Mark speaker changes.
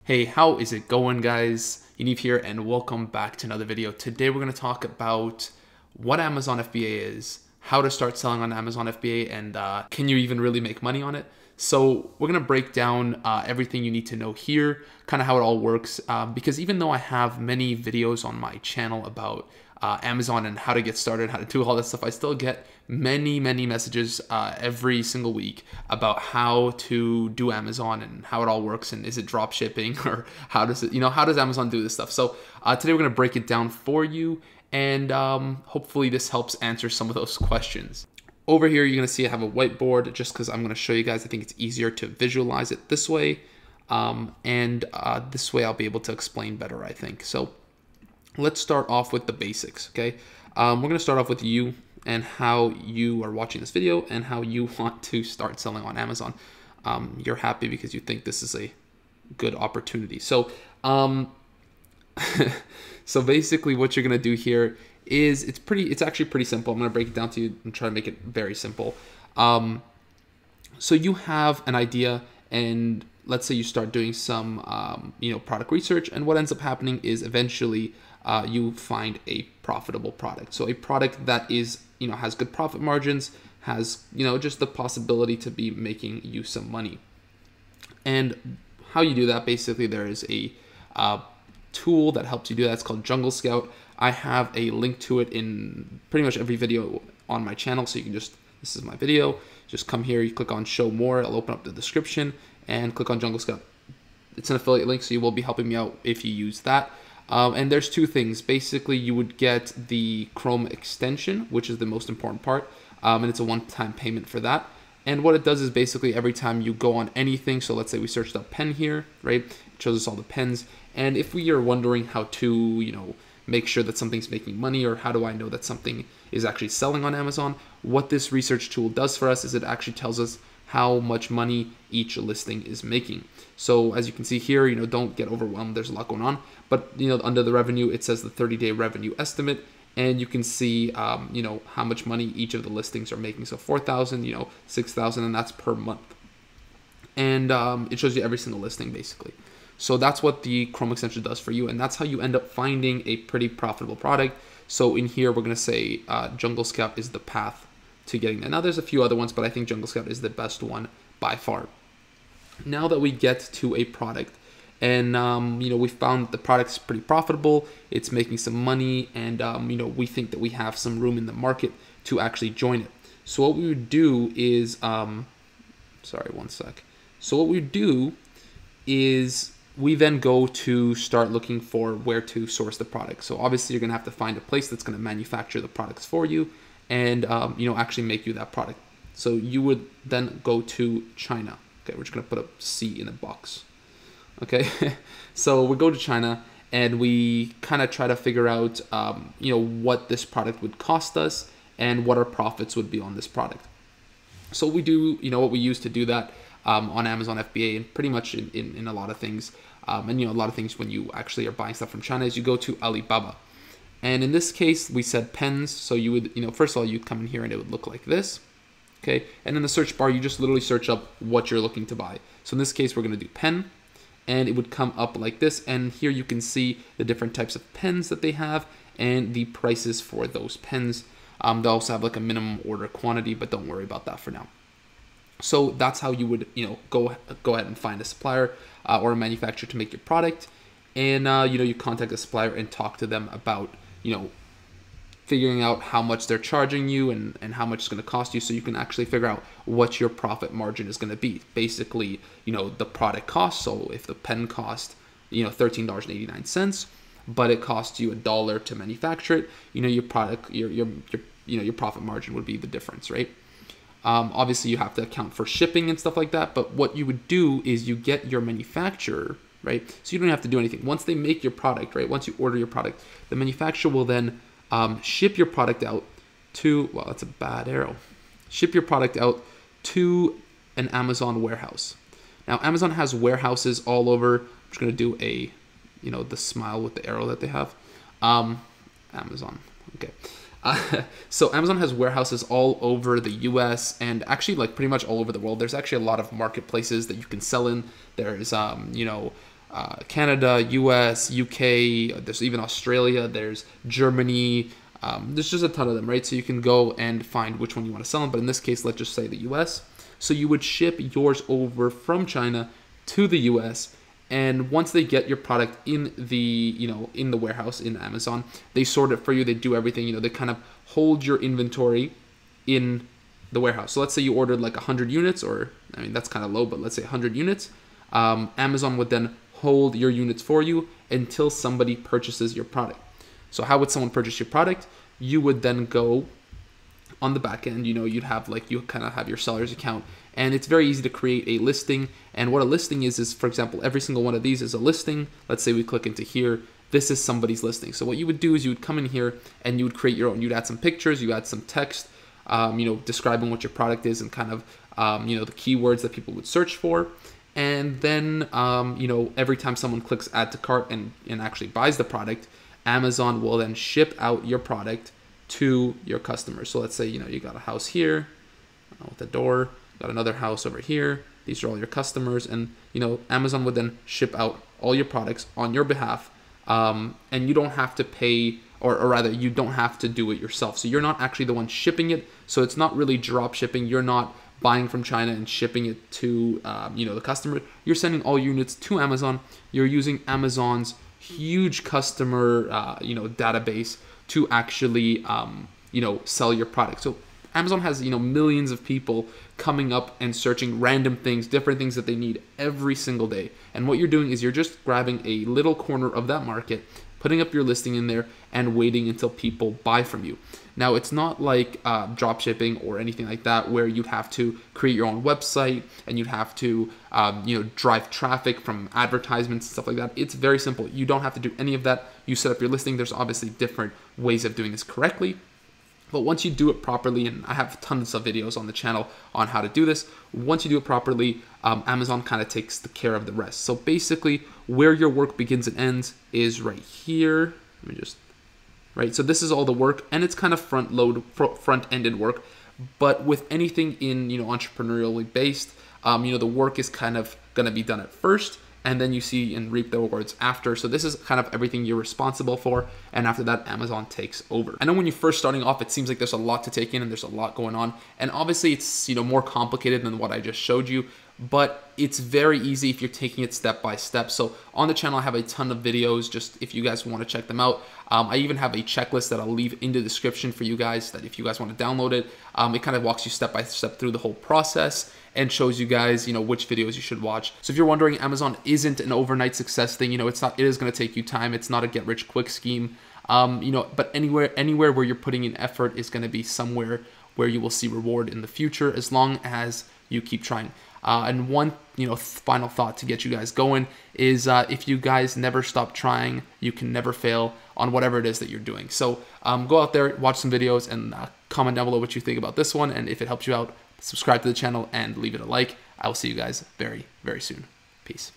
Speaker 1: Hey, how is it going, guys? Yaniv here, and welcome back to another video. Today we're going to talk about what Amazon FBA is, how to start selling on Amazon FBA, and can you even really make money on it? So we're going to break down everything you need to know here, kind of how it all works, because even though I have many videos on my channel about Amazon and how to get started, how to do all this stuff, I still get many messages every single week about how to do Amazon and how it all works, and is it drop shipping, or how does it, how does Amazon do this stuff? So today we're going to break it down for you, and hopefully this helps answer some of those questions. Over here, you're going to see I have a whiteboard just because I'm going to show you guys. I think it's easier to visualize it this way, and this way I'll be able to explain better, I think. So let's start off with the basics, okay? We're going to start off with you and how you are watching this video and how you want to start selling on Amazon. You're happy because you think this is a good opportunity. So, so basically what you're going to do here is it's actually pretty simple. I'm going to break it down to you and try to make it very simple. So you have an idea, and let's say you start doing some product research, and what ends up happening is eventually you find a profitable product. So a product that is, has good profit margins, has, just the possibility to be making you some money. And how you do that, basically there is a tool that helps you do that. It's called Junglescape. I have a link to it in pretty much every video on my channel. So you can just, this is my video, just come here, you click on show more, it'll open up the description, and click on Junglescape. It's an affiliate link, so you will be helping me out if you use that. And there's two things. Basically, you would get the Chrome extension, which is the most important part, and it's a one-time payment for that. And what it does is basically every time you go on anything, so let's say we searched up pen here, right? It shows us all the pens. And if we are wondering how to, make sure that something's making money, or how do I know that something is actually selling on Amazon, what this research tool does for us is it actually tells us how much money each listing is making. So as you can see here, don't get overwhelmed. There's a lot going on, but under the revenue, it says the 30-day revenue estimate, and you can see, how much money each of the listings are making. So 4,000, 6,000, and that's per month. And it shows you every single listing basically. So that's what the Chrome extension does for you, and that's how you end up finding a pretty profitable product. So in here, we're gonna say Junglescape is the path to getting that. Now there's a few other ones, but I think Junglescape is the best one by far. Now that we get to a product, and we found that the product's pretty profitable, it's making some money, and we think that we have some room in the market to actually join it. So what we would do is, sorry, one sec. So what we would do is we then go to start looking for where to source the product. So obviously you're gonna have to find a place that's gonna manufacture the products for you, and actually make you that product. So you would then go to China. Okay, we're just gonna put a C in the box. Okay, so we go to China and we kind of try to figure out what this product would cost us and what our profits would be on this product. So we do, what we use to do that on Amazon FBA, and pretty much in a lot of things, and a lot of things when you actually are buying stuff from China, is you go to Alibaba. And in this case, we said pens. So you would, first of all, you'd come in here and it would look like this. Okay. And in the search bar, you just literally search up what you're looking to buy. So in this case, we're going to do pen, and it would come up like this. And here you can see the different types of pens that they have and the prices for those pens. They also have like a minimum order quantity, but don't worry about that for now. So that's how you would, go ahead and find a supplier or a manufacturer to make your product. And, you contact a supplier and talk to them about, figuring out how much they're charging you and how much it's going to cost you, so you can actually figure out what your profit margin is going to be. Basically, the product cost. So if the pen cost, $13.89, but it costs you $1 to manufacture it, your product, your profit margin would be the difference, right? Obviously you have to account for shipping and stuff like that, but what you would do is you get your manufacturer, right? So you don't have to do anything. Once they make your product, right? Once you order your product, the manufacturer will then ship your product out to, well, that's a bad arrow. Ship your product out to an Amazon warehouse. Now, Amazon has warehouses all over. I'm just going to do a, the smile with the arrow that they have. Amazon, okay. So Amazon has warehouses all over the US, and actually like pretty much all over the world. There's actually a lot of marketplaces that you can sell in. There's, Canada, US, UK, there's even Australia, there's Germany, there's just a ton of them, right? So you can go and find which one you want to sell them, but in this case, let's just say the US. So you would ship yours over from China to the US, and once they get your product in the, in the warehouse in Amazon, they sort it for you, they do everything, they kind of hold your inventory in the warehouse. So let's say you ordered like 100 units, or I mean that's kind of low, but let's say 100 units. Amazon would then hold your units for you until somebody purchases your product. So how would someone purchase your product? You would then go on the back end, you'd have you kind of have your seller's account, and it's very easy to create a listing. And what a listing is for example, every single one of these is a listing. Let's say we click into here. This is somebody's listing. So what you would do is you would come in here and you would create your own. You'd add some pictures, you add some text, describing what your product is and kind of, the keywords that people would search for. And then, every time someone clicks add to cart and actually buys the product, Amazon will then ship out your product to your customers. So let's say, you got a house here with a door, got another house over here. These are all your customers. And, Amazon would then ship out all your products on your behalf. And you don't have to pay, or rather, you don't have to do it yourself. So you're not actually the one shipping it. So it's not really drop shipping. You're not buying from China and shipping it to the customer. You're sending all units to Amazon. You're using Amazon's huge customer database to actually sell your product. So Amazon has millions of people coming up and searching random things, different things that they need every single day. And what you're doing is you're just grabbing a little corner of that market, putting up your listing in there, and waiting until people buy from you. Now, it's not like drop shipping or anything like that, where you'd have to create your own website and you'd have to drive traffic from advertisements and stuff like that. It's very simple. You don't have to do any of that. You set up your listing. There's obviously different ways of doing this correctly. But once you do it properly, and I have tons of videos on the channel on how to do this, once you do it properly, Amazon kind of takes the care of the rest. So basically, where your work begins and ends is right here. Let me just, right? So this is all the work, and it's kind of front-ended work. But with anything in, entrepreneurially based, the work is kind of going to be done at first, and then you see and reap the rewards after. So this is kind of everything you're responsible for, and after that, Amazon takes over. I know when you're first starting off, it seems like there's a lot to take in and there's a lot going on, and obviously it's more complicated than what I just showed you, but it's very easy if you're taking it step by step. So on the channel, I have a ton of videos, just if you guys want to check them out. I even have a checklist that I'll leave in the description for you guys, that if you guys want to download it, it kind of walks you step by step through the whole process and shows you guys, which videos you should watch. So if you're wondering, Amazon isn't an overnight success thing. It's not. It is going to take you time. It's not a get rich quick scheme. But anywhere where you're putting in effort is going to be somewhere where you will see reward in the future, as long as you keep trying. And one, final thought to get you guys going is if you guys never stop trying, you can never fail on whatever it is that you're doing. So go out there, watch some videos, and comment down below what you think about this one. And if it helps you out, subscribe to the channel and leave it a like. I will see you guys very, very soon. Peace.